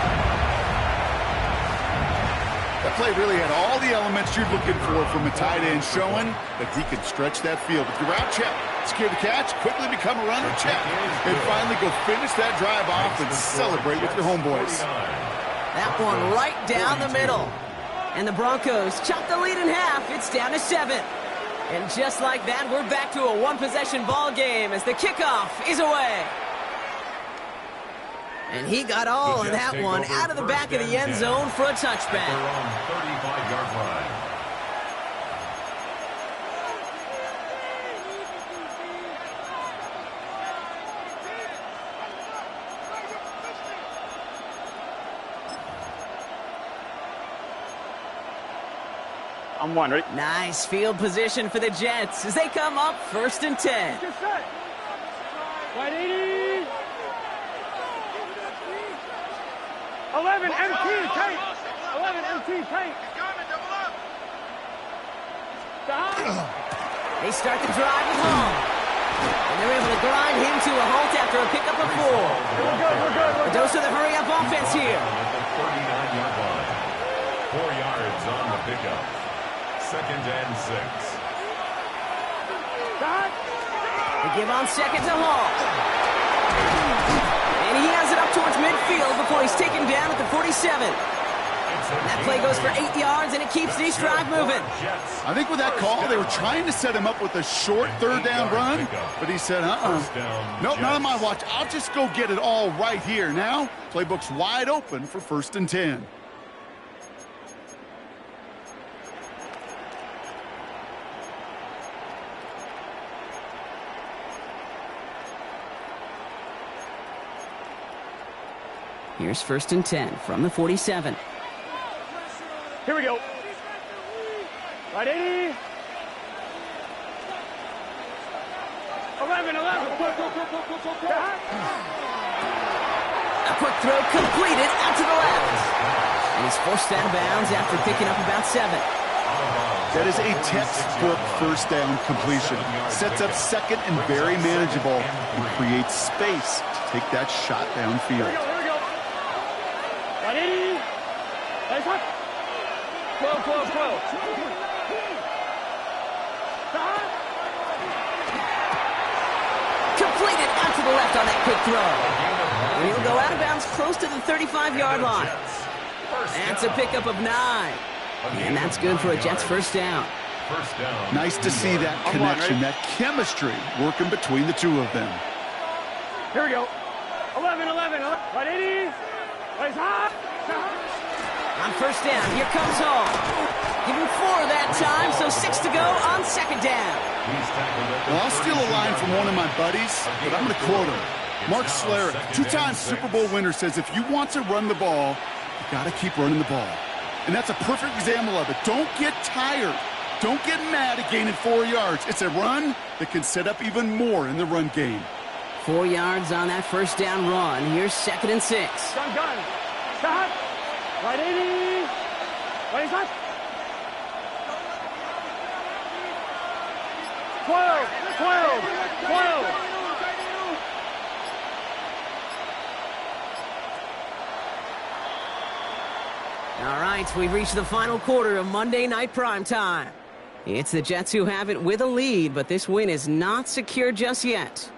B: That play really had all the elements you're looking for from a tight end, showing that he can stretch that field. With your route check, secure the catch, quickly become a runner, check, and finally go finish that drive off and celebrate with your homeboys.
A: That one right down the middle. And the Broncos chop the lead in half. It's down to 7. And just like that, we're back to a one-possession ball game as the kickoff is away. And he got all of that one out of the back of the end zone for a touchback.
C: They're on 35-yard line.
D: I'm one, ready?
A: Nice field position for the Jets as they come up 1st and 10.
D: Get set. Right 80. 11 MT tank. 11 MT tank.
A: They start the drive with Long. And they're able to grind him to a halt after a pickup of 4.
D: We're good.
A: But those are the hurry-up offense here.
C: At the 39-yard line. 4 yards on the pickup. 2nd and 6.
A: They give on 2nd to Hall. And he has it up towards midfield before he's taken down at the 47. That play goes for 8 yards, and it keeps this drive moving.
B: I think with that call, they were trying to set him up with a short 3rd down run, but he said, nope, not on my watch. I'll just go get it all right here. Now, playbook's wide open for 1st and 10.
A: Here's 1st and 10 from the 47.
D: Here we go. Right 80. 11.
A: A quick throw completed out to the left. And he's forced out of bounds after picking up about 7.
B: That is a textbook first down completion. Sets up second and very manageable and creates space to take that shot downfield.
D: Here we go. 180. Nice hop. 12.
A: Completed out to the left on that quick throw. And he'll go out of bounds close to the 35-yard line. That's a pickup of 9. And that's good for a Jets first down.
B: Nice to see that connection, that chemistry working between the two of them.
D: Here we go. 11. 180. Nice hop.
A: On first down, here comes Hall. Give him 4 that time, so 6 to go on second down.
B: Well, I'll steal a line from one of my buddies, but I'm going to quote him. Mark Schlereth, 2-time Super Bowl winner, says if you want to run the ball, you got to keep running the ball. And that's a perfect example of it. Don't get tired. Don't get mad at gaining 4 yards. It's a run that can set up even more in the run game.
A: 4 yards on that first down run. Here's 2nd and 6.
D: Gun. Stop. 180. What is that? 12.
A: All right, we've reached the final quarter of Monday Night Primetime. It's the Jets who have it with a lead, but this win is not secure just yet.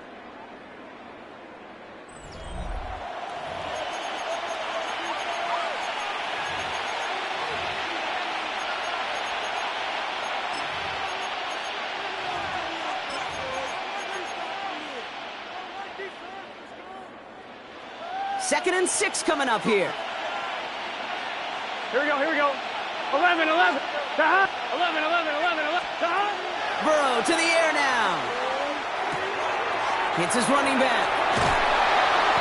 A: Second and 6 coming up here.
D: Here we go. 11. 11.
A: Burrow to the air now. Hits his running back.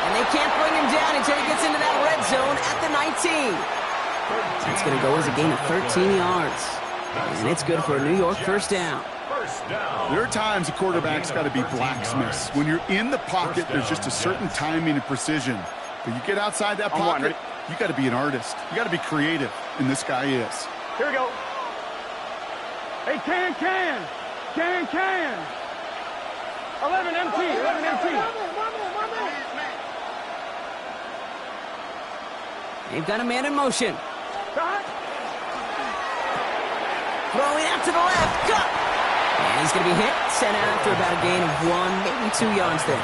A: And they can't bring him down until he gets into that red zone at the 19. That's going to go as a gain of 13 yards. And it's good for a New York first down.
B: There are times a quarterback's got to be blacksmiths. When you're in the pocket, there's just a certain timing and precision. But you get outside that pocket, you got to be an artist. You got to be creative, and this guy is.
D: Here we go. Hey, can. 11 MT.
A: They've got a man in motion. Throwing out to the left. Cut! And he's going to be hit, sent out after about a gain of 1, maybe 2 yards there.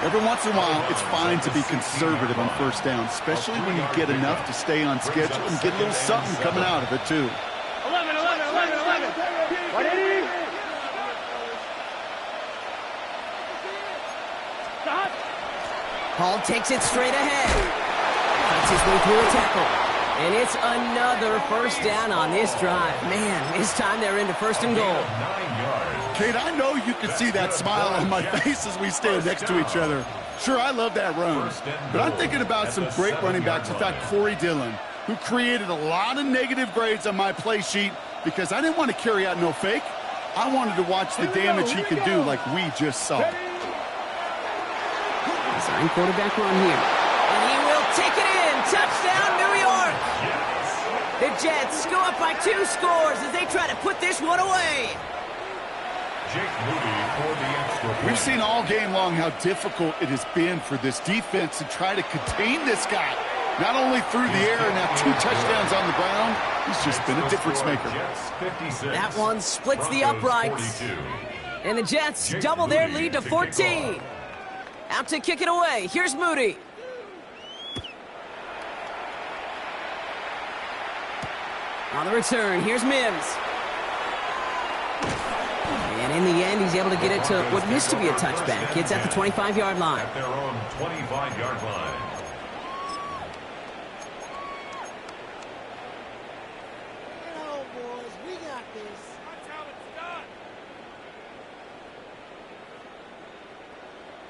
B: Every once in a while, it's fine to be conservative on first down, especially when you get enough to stay on schedule and get a little something coming out of it, too.
D: 11. 180. Stop.
A: Hall takes it straight ahead. Fights his way through a tackle. And it's another first down on this drive. Man, this time they're into 1st and goal.
B: Kate, I know you can see that smile on my face as we stand next to each other. Sure, I love that run. But I'm thinking about some great running backs. In fact, Corey Dillon, who created a lot of negative grades on my play sheet because I didn't want to carry out no fake. I wanted to watch the damage he could do like we just saw.
A: Design quarterback run here. And he will take it in. Touchdown, New York. The Jets go up by 2 scores as they try to put this one away.
B: We've seen all game long how difficult it has been for this defense to try to contain this guy. Not only through the air and now 2 touchdowns on the ground, he's just been a difference maker.
A: That one splits the uprights. And the Jets double their lead to 14. Out to kick it away. Here's Moody. On the return, here's Mims. And in the end, he's able to get it to what used to be a touchback. It's at the 25-yard line.
C: At their own 25-yard line.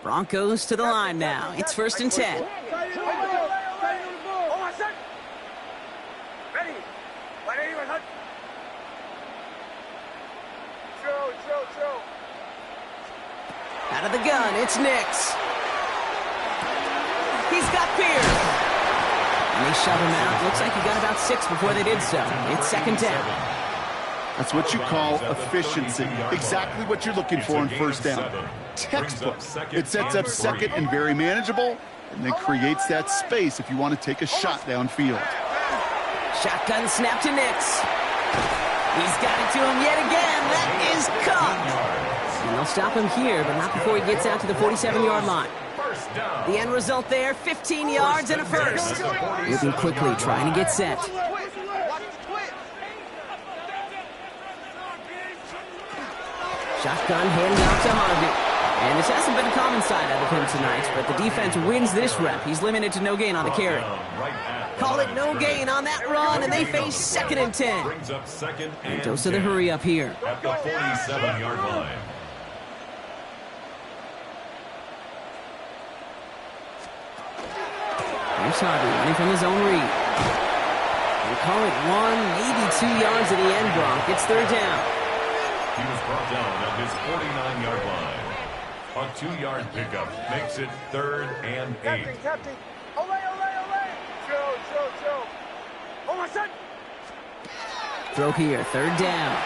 A: Broncos to the line now. It's 1st and 10. Out of the gun, it's Nix. He's got got Pierce. And they shove him out. Looks like he got about 6 before they did so. It's second down.
B: That's what you call efficiency. Exactly what you're looking for in first down. Textbook. It sets up second and very manageable, and then creates that space if you want to take a shot downfield.
A: Shotgun snap to Nix. He's got it to him yet again. That is caught. And they'll stop him here, but not before he gets out to the 47-yard line. The end result there, 15 yards and a first. Moving quickly, trying to get set. Shotgun handed off to Harvey. And this hasn't been a common side out of him tonight, but the defense wins this rep. He's limited to no gain on the carry. Call it no gain on that run, and they face 2nd and 10. And dose of the hurry up here.
C: At the 47-yard line.
A: Here's Harvey running from his own read. They call it 1, maybe 2 yards at the end, Brock. It's third down.
C: He was brought down at his 49-yard line. A 2-yard pickup makes it 3rd and 8.
E: Captain. Ole, ole, ole. Show. Oh, my son.
A: Throw here, third down.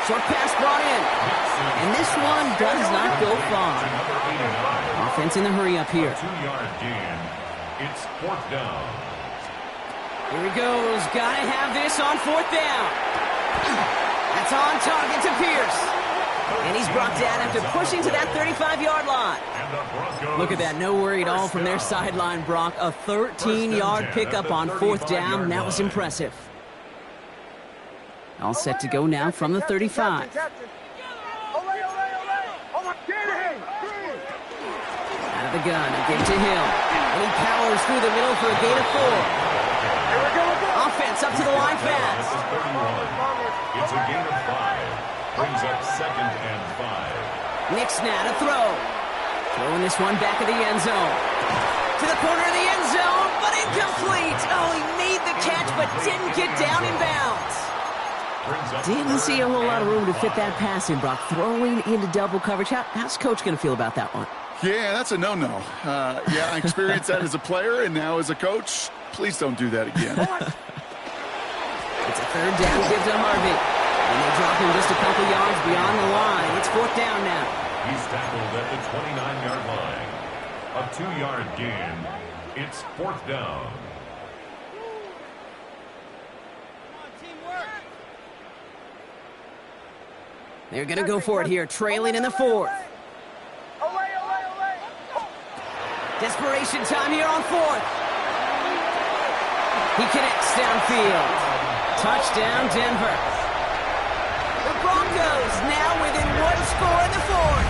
A: Short pass brought in. And this one does not go far. Offense in the hurry up here.
C: 2-yard gain. It's 4th down.
A: Here he goes. Gotta have this on 4th down. That's on target to Pierce. And he's brought down after pushing to that 35-yard line. Look at that. No worry at all from their sideline, Brock. A 13-yard pickup on 4th down. That was impressive. All set to go now from the 35. Out of the gun, again to Hill. And he powers through the middle for a gain of 4. Offense up to the line fast.
C: It's a gain of 5. Brings up 2nd and 5.
A: Nix now to throw. Throwing this one back of the end zone. To the corner of the end zone, but incomplete. Oh, he made the catch, but didn't get down in bounds. Didn't see a whole lot of room to fit that pass in, Brock. Throwing into double coverage. How's Coach going to feel about that one?
B: Yeah, that's a no-no. Yeah, I experienced that as a player, and now as a coach, please don't do that again.
A: It's a third down, give to Harvey. And they drop him just a couple yards beyond the line. It's 4th down now.
C: He's tackled at the 29-yard line. A 2-yard gain. It's 4th down.
A: They're going to go for it here, trailing in the 4th. Desperation time here on 4th. He connects downfield. Touchdown, Denver. The Broncos now within 1 score in the 4th.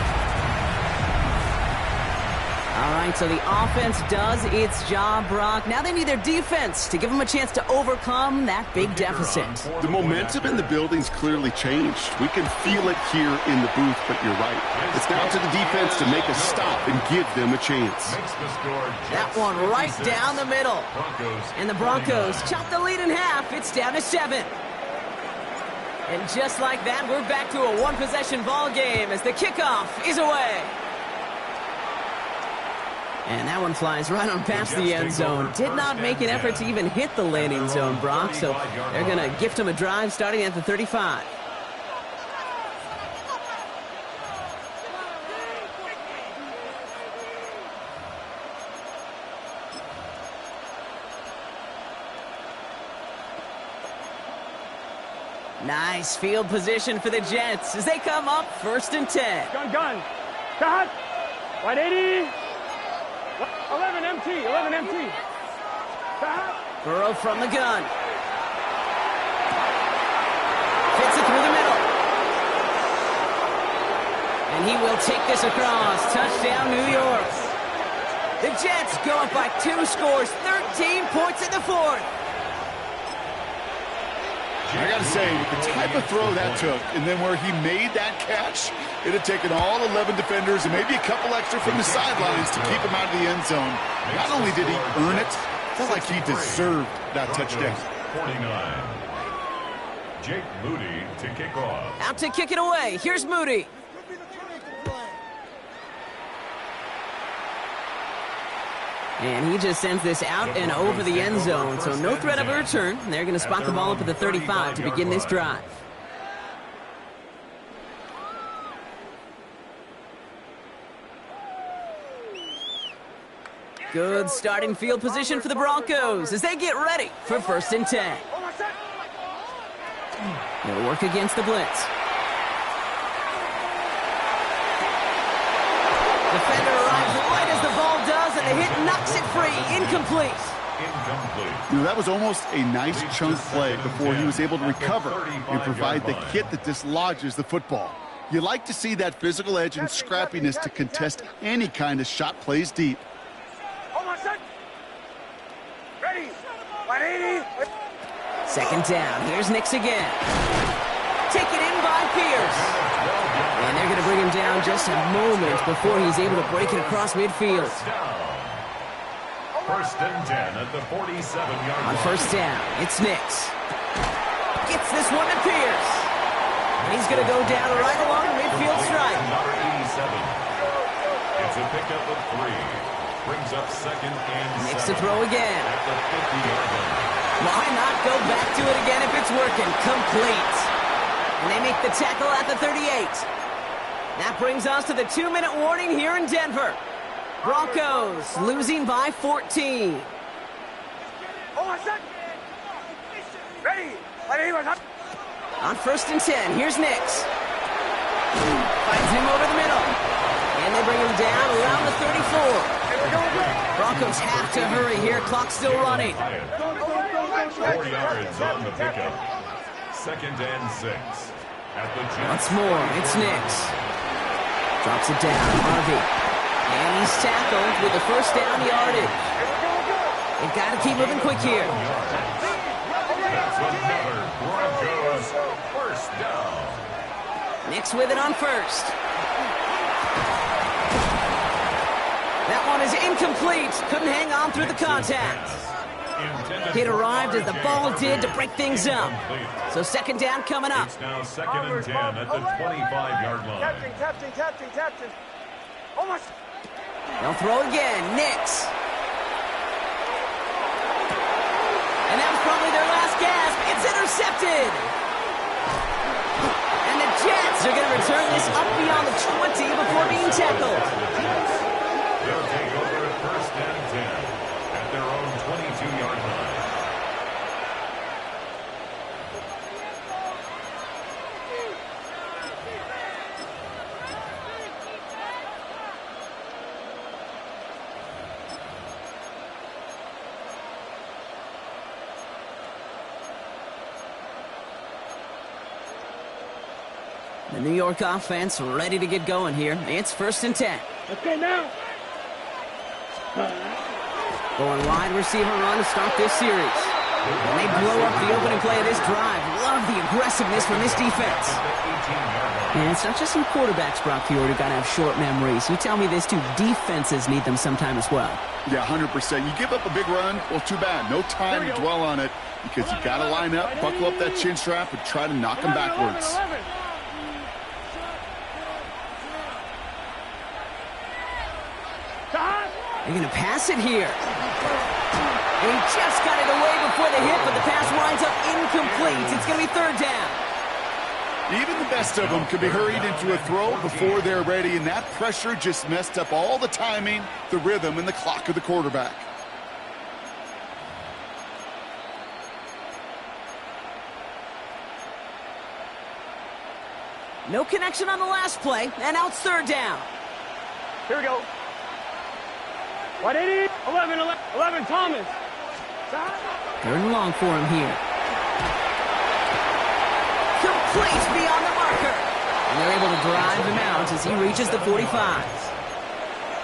A: All right, so the offense does its job, Brock. Now they need their defense to give them a chance to overcome that big deficit.
B: The momentum in the building's clearly changed. We can feel it here in the booth, but you're right. It's now to the defense to make a stop and give them a chance.
A: That one right down the middle. And the Broncos chop the lead in half. It's down to 7. And just like that, we're back to a one-possession ball game as the kickoff is away. And that one flies right on past the end zone. Did not make an effort to even hit the landing zone, Brock, so they're going to gift him a drive starting at the 35. Nice field position for the Jets as they come up 1st and 10.
D: Gun. Cut. 180. 11 MT. Cut.
A: Burrow from the gun. Fits it through the middle. And he will take this across. Touchdown, New York. The Jets go up by 2 scores, 13 points in the 4th.
B: I got to say, the type of throw that took, and then where he made that catch, it had taken all 11 defenders and maybe a couple extra from the sidelines to keep him out of the end zone. Not only did he earn it, it felt like he deserved that touchdown.
C: 49. Jake Moody to kick off.
A: Out to kick it away. Here's Moody. And he just sends this out and over the end zone, so no threat of a return. They're going to spot the ball up at the 35 to begin this drive. Good starting field position for the Broncos as they get ready for 1st and 10. They'll work against the blitz. Defender arrives right as the ball does, and the hit knocks it free. Incomplete.
B: You know, that was almost a nice chunk play before he was able to recover and provide the hit that dislodges the football. You like to see that physical edge and scrappiness to contest any kind of shot plays deep.
E: Ready. 180.
A: 2nd down. Here's Nix again. Taken in by Pierce. And they're going to bring him down just a moment before he's able to break it across midfield.
C: 1st and 10 at the 47-yard line.
A: On 1st down, it's Nix. Gets this one to Pierce. And he's going to go down right along the midfield stripe.
C: Number 87. It's a pickup of 3. Brings up 2nd and 7.
A: Nix to throw again.
C: At the 50-yard line.
A: Why not go back to it again if it's working? Complete. And they make the tackle at the 38. That brings us to the 2-minute warning here in Denver. Broncos losing by 14.
E: Ready.
A: On 1st and 10, here's Nix. Finds him over the middle. And they bring him down around the 34. Broncos have to hurry here. Clock still running.
C: 4 yards on the pickup. 2nd and 6. At the
A: Once more, it's Nix. Drops it down, Harvey. And he's tackled with the 1st down yardage. They've got to keep moving quick here.
C: That's another Broncos 1st down.
A: Nix with it on 1st. That one is incomplete. Couldn't hang on through the contact. It arrived as the ball did to break things up. So 2nd down coming up.
C: It's now 2nd and 10 at the 25-yard line.
E: Captain. Almost.
A: They'll throw again. Nix. And that was probably their last gasp. It's intercepted. And the Jets are going to return this up beyond the 20 before being tackled.
C: They'll take over at 1st and 10 at their own 22-yard line.
A: The New York offense ready to get going here. It's 1st and 10.
D: Okay, now.
A: Going wide receiver run to start this series. And they blow up the opening play of this drive. Love the aggressiveness from this defense. And it's not just some quarterbacks, Brock Fiord, who got to have short memories. You tell me this too, defenses need them sometime as well.
B: Yeah, 100%. You give up a big run, well, too bad. No time to dwell on it because you got to line up, buckle up that chin strap, and try to knock them backwards.
A: They're going to pass it here. And he just got it away before the hit, but the pass winds up incomplete. It's going to be 3rd down.
B: Even the best of them can be hurried into a throw before they're ready, and that pressure just messed up all the timing, the rhythm, and the clock of the quarterback.
A: No connection on the last play, and now it's 3rd down.
D: Here we go. 180. 11, Thomas.
A: 3rd and long for him here. Complete beyond the marker. And they're able to drive him out as he reaches the 45.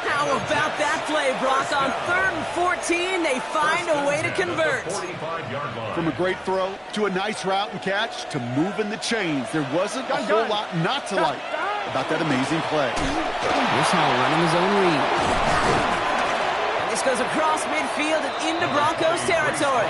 A: How about that play, Brock? On 3rd and 14, they find a way to convert.
B: From a great throw to a nice route and catch to moving the chains, there wasn't a whole lot not to like about that amazing play.
A: Here's Hall running his own read. This goes across midfield and into Broncos territory.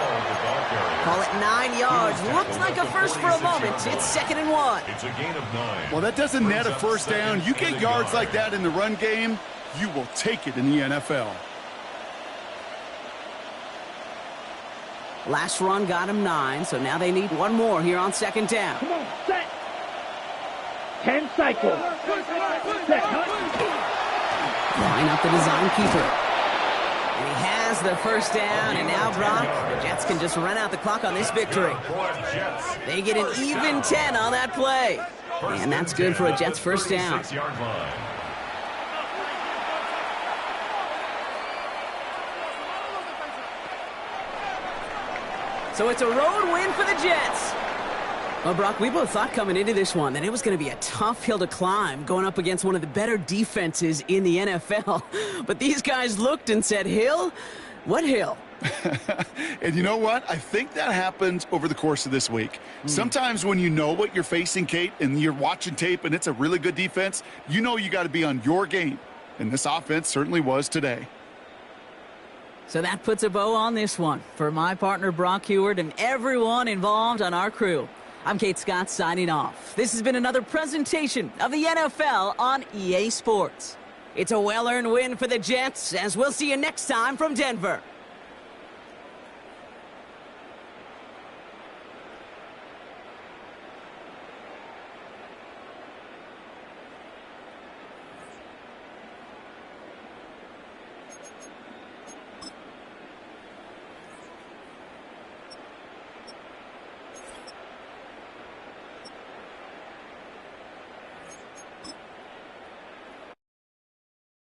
A: Call it 9 yards. Looks like a first for a moment. It's 2nd and 1.
C: It's a gain of 9.
B: Well, that doesn't net a 1st down. You get yards like that in the run game, you will take it in the NFL.
A: Last run got him 9, so now they need one more here on second down.
D: Come on, set. 10 cycles. Set, huh?
A: Line up the design keeper. And he has the first down, and now, Brock, the Jets can just run out the clock on this victory. They get an even 10 on that play. And that's good for a Jets first down. So it's a road win for the Jets. Well, Brock, we both thought coming into this one that it was going to be a tough hill to climb going up against one of the better defenses in the NFL. But these guys looked and said, Hill? What hill?
B: And you know what? I think that happens over the course of this week. Sometimes when you know what you're facing, Kate, and you're watching tape and it's a really good defense, you know you got to be on your game. And this offense certainly was today.
A: So that puts a bow on this one. For my partner, Brock Heward, and everyone involved on our crew, I'm Kate Scott signing off. This has been another presentation of the NFL on EA Sports. It's a well-earned win for the Jets, as we'll see you next time from Denver.